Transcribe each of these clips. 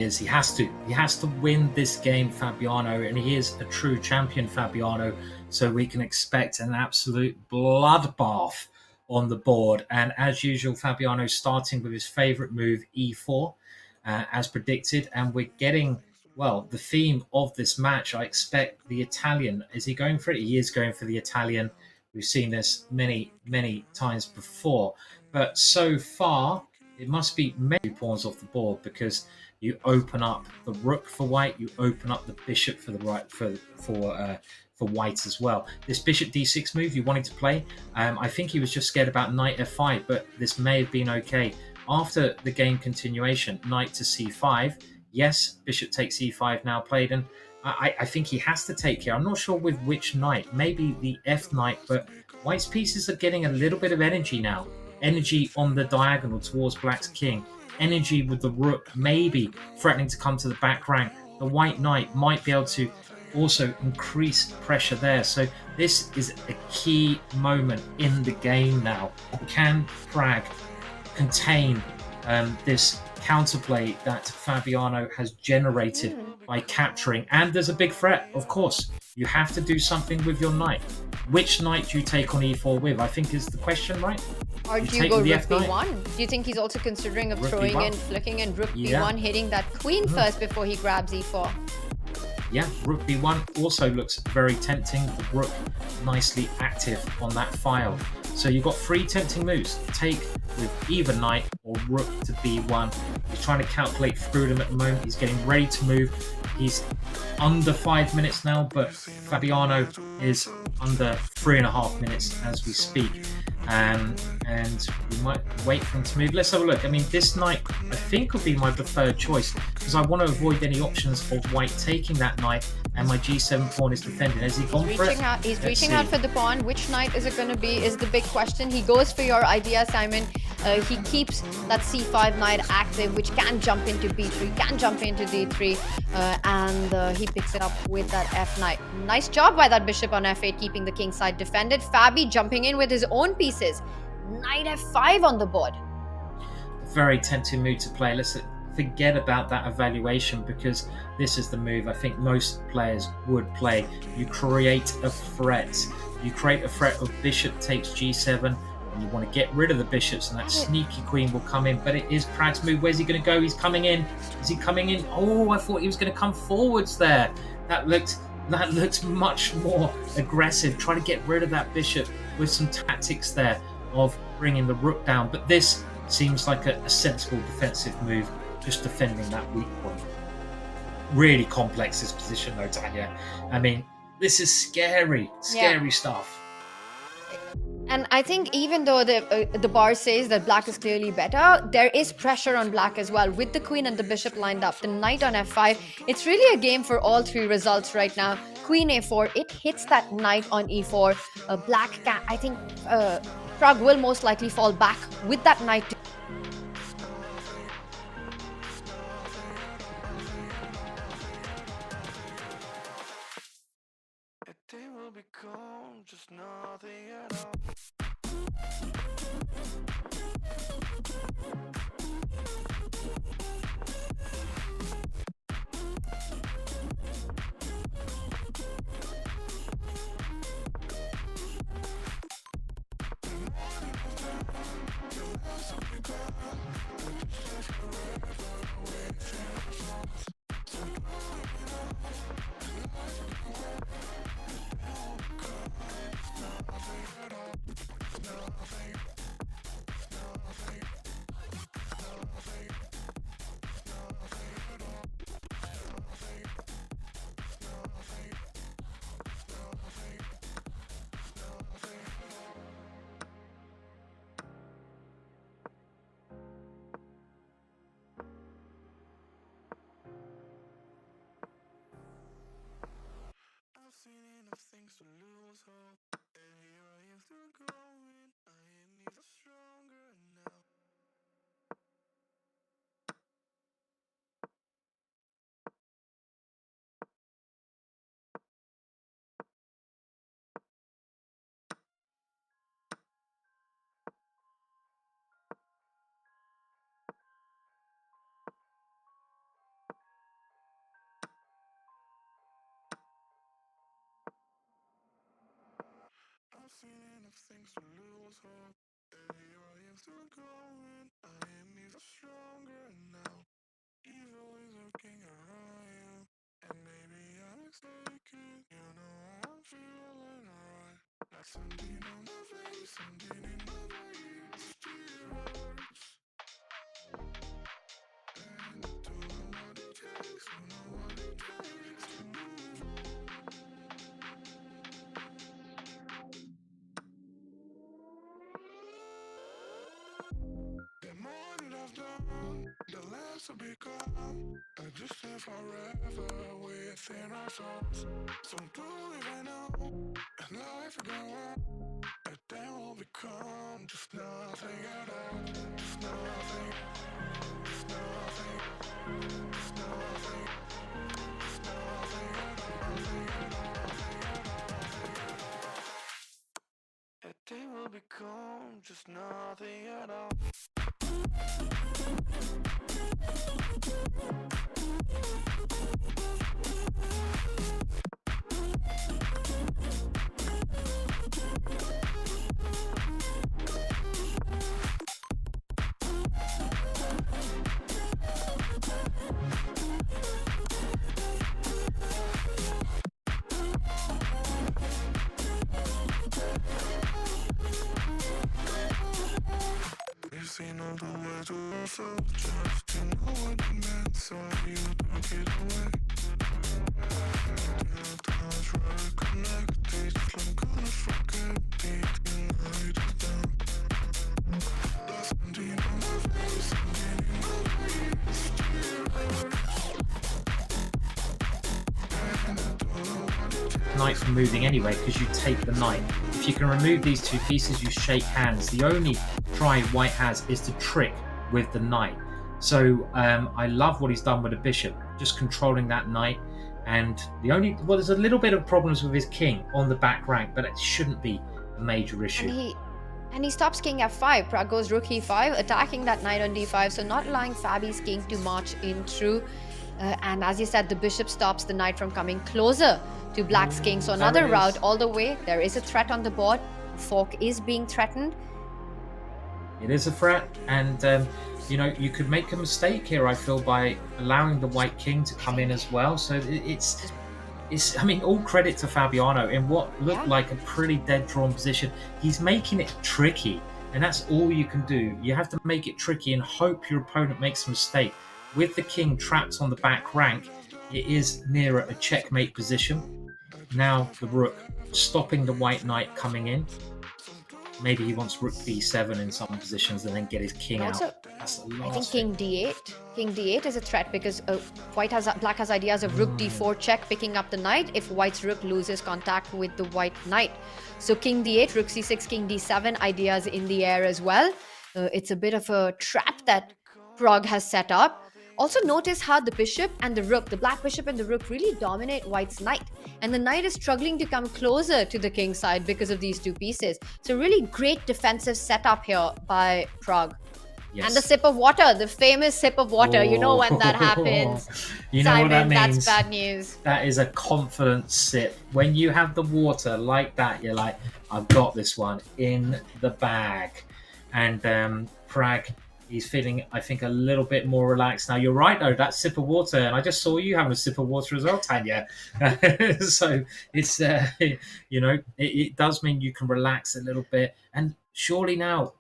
He has to win this game, Fabiano, and he is a true champion, Fabiano. So we can expect an absolute bloodbath on the board. And as usual, Fabiano starting with his favorite move, e4, as predicted. And we're getting, well, the theme of this match. I expect the Italian. Is he going for it? He is going for the Italian. We've seen this many, many times before. But so far, it must be many pawns off the board, because you open up the rook for white, you open up the bishop for the right for white as well. This bishop d6 move you wanted to play, I think he was just scared about knight f5, but this may have been okay. After the game continuation, knight to c5, yes, bishop takes e5 now played, and I think he has to take here. I'm not sure with which knight, maybe the f knight, but white's pieces are getting a little bit of energy now. Energy on the diagonal towards black's king. Energy with the rook maybe threatening to come to the back rank. The white knight might be able to also increase pressure there. So this is a key moment in the game now. Can Pragg contain this counterplay that Fabiano has generated by capturing? And there's a big threat, of course. You have to do something with your knight. Which knight do you take on e4 with, I think is the question, right? Or do you go rook b1? Do you think he's also considering of throwing in, flicking in rook b1, hitting that queen first before he grabs e4? Yeah, rook b1 also looks very tempting. The rook nicely active on that file. So you've got three tempting moves. Take with either knight or rook to b1. He's trying to calculate through them at the moment. He's getting ready to move. He's under 5 minutes now, but Fabiano is under 3.5 minutes as we speak. And we might wait for him to move. Let's have a look. I mean, this knight, I think, will be my preferred choice, because I want to avoid any options of white taking that knight, and my g7 pawn is defending. Has he gone for it? He's reaching out for the pawn. Which knight is it going to be is the big question. He goes for your idea, Simon. He keeps that c5 knight active, which can jump into b3, can jump into d3, and he picks it up with that f knight. Nice job by that bishop on f8, keeping the king side defended. Fabi jumping in with his own pieces. Knight f5 on the board. Very tempting move to play. Let's forget about that evaluation, because this is the move I think most players would play. You create a threat. You create a threat of bishop takes g7, and you want to get rid of the bishops, and that sneaky queen will come in. But it is Pragg's move. Where's he going to go? He's coming in. Is he coming in? Oh, I thought he was going to come forwards there. That looked much more aggressive. Try to get rid of that bishop with some tactics there of bringing the rook down. But this seems like a sensible defensive move, just defending that weak point. Really complex, this position though, Tanya. I mean, this is scary stuff. And I think even though the bar says that black is clearly better, there is pressure on black as well. With the queen and the bishop lined up, the knight on f5, it's really a game for all three results right now. Queen a4, it hits that knight on e4. Black can, I think Pragg will most likely fall back with that knight. Become just nothing at all. I've seen enough things to lose hope, and here I am still going. I am even stronger now. seen enough things to lose hope. And here I am still going. I am even stronger now. Evil is lurking around you, and maybe I'm mistaken. You know I'm feeling alright. Like something on my face, something in my veins. Still hurts. And I don't know what it takes, don't know what it takes to move on. The more that I've done, the less I become. I just live forever within our souls. So do even know, and life will go on. But then will become just nothing at all. Just nothing, just nothing, just nothing, just nothing at all. Nothing at all, nothing at all, nothing at all. And then will become just nothing at all. You see all the words to yourself, just to know what it meant, so you took it away. Till times were connected, I'm gonna forget it tonight is done. There's something on my face, something in my veins, still hurts. And I don't know what it takes. Knight from moving anyway, because you take the knight. If you can remove these two pieces, you shake hands. The only try white has is to trick with the knight. So I love what he's done with the bishop, just controlling that knight. And there's a little bit of problems with his king on the back rank, but it shouldn't be a major issue. And he stops king f5. Pragg goes rook e5, attacking that knight on d5, so not allowing Fabi's king to march in through. And as you said, the bishop stops the knight from coming closer to black's king. So another route all the way. There is a threat on the board. Fork is being threatened. It is a threat, and you could make a mistake here, I feel, by allowing the white king to come in as well. So it's all credit to Fabiano in what looked like a pretty dead drawn position. He's making it tricky, and that's all you can do. You have to make it tricky and hope your opponent makes a mistake. With the king trapped on the back rank, it is nearer a checkmate position. Now the rook stopping the white knight coming in. Maybe he wants rook b7 in some positions and then get his king Also, out. That's the last I think king d8. King d8 is a threat because black has ideas of rook d4 check, picking up the knight if white's rook loses contact with the white knight. So king d8, rook c6, king d7, ideas in the air as well. It's a bit of a trap that Pragg has set up. Also notice how the bishop and the rook, the black bishop and the rook, really dominate white's knight. And the knight is struggling to come closer to the king side because of these two pieces. So really great defensive setup here by Pragg. Yes. And the sip of water, the famous sip of water. You know when that happens. You know Simon, what that that's means? bad news. That is a confident sip. When you have the water like that, you're like, I've got this one in the bag. And Pragg, he's feeling, I think, a little bit more relaxed now. You're right, though, that sip of water. And I just saw you having a sip of water as well, Tanya. So it's, it does mean you can relax a little bit. And surely now,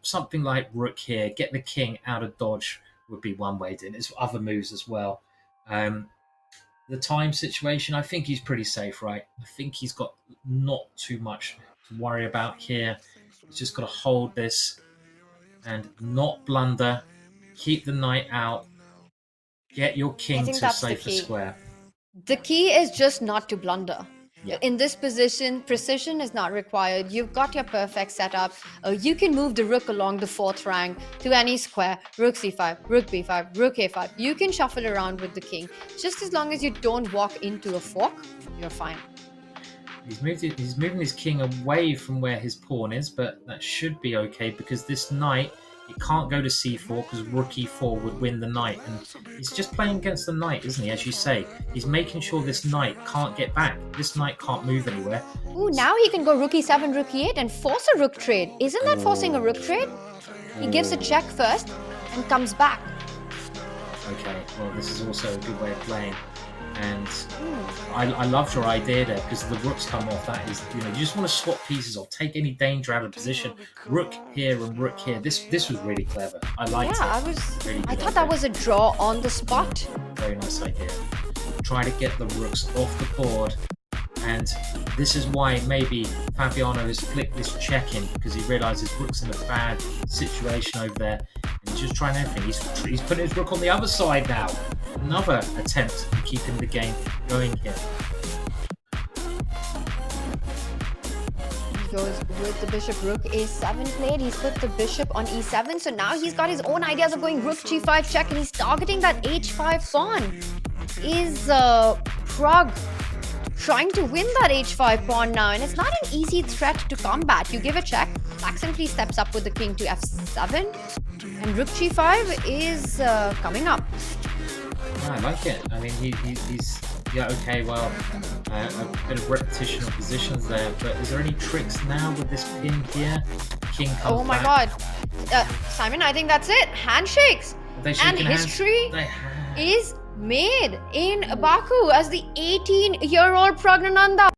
something like rook here, get the king out of dodge would be one way to it. There's other moves as well. The time situation, I think he's pretty safe, right? I think he's got not too much to worry about here. He's just got to hold this and not blunder. Keep the knight out. Get your king to a safer square. The key is just not to blunder. Yeah. In this position, precision is not required. You've got your perfect setup. You can move the rook along the fourth rank to any square. Rook c5, rook b5, rook a5. You can shuffle around with the king. Just as long as you don't walk into a fork, you're fine. He's moving his king away from where his pawn is, but that should be okay because this knight It can't go to c4 because rook e4 would win the knight. And he's just playing against the knight, isn't he? As you say, he's making sure this knight can't get back. This knight can't move anywhere. Ooh, now he can go rook e7, rook e8 and force a rook trade. Isn't that forcing a rook trade? He gives a check first and comes back. Okay, well, this is also a good way of playing. And I loved your idea there because the rooks come off. That is, you just want to swap pieces or take any danger out of position. Rook here and rook here. This was really clever. I liked it. I thought that was a draw on the spot. Very nice idea. Try to get the rooks off the board. And this is why maybe Fabiano has flicked this check in, because he realizes rook's in a bad situation over there. And he's just trying everything. He's putting his rook on the other side now. Another attempt at keeping the game going here. He goes with the bishop, rook a7 played. He's put the bishop on e7. So now he's got his own ideas of going rook g5 check, and he's targeting that h5 pawn. Is Pragg trying to win that h5 pawn now? And it's not an easy threat to combat. You give a check, Black simply steps up with the king to f7, and rook g5 is coming up. Yeah, I like it. I mean, he's yeah, okay, well, a bit of repetition of positions there, but is there any tricks now with this pin here? King comes Oh my back. god. Simon, I think that's it. Handshakes. And history is made in Baku as the 18-year-old Praggnanandhaa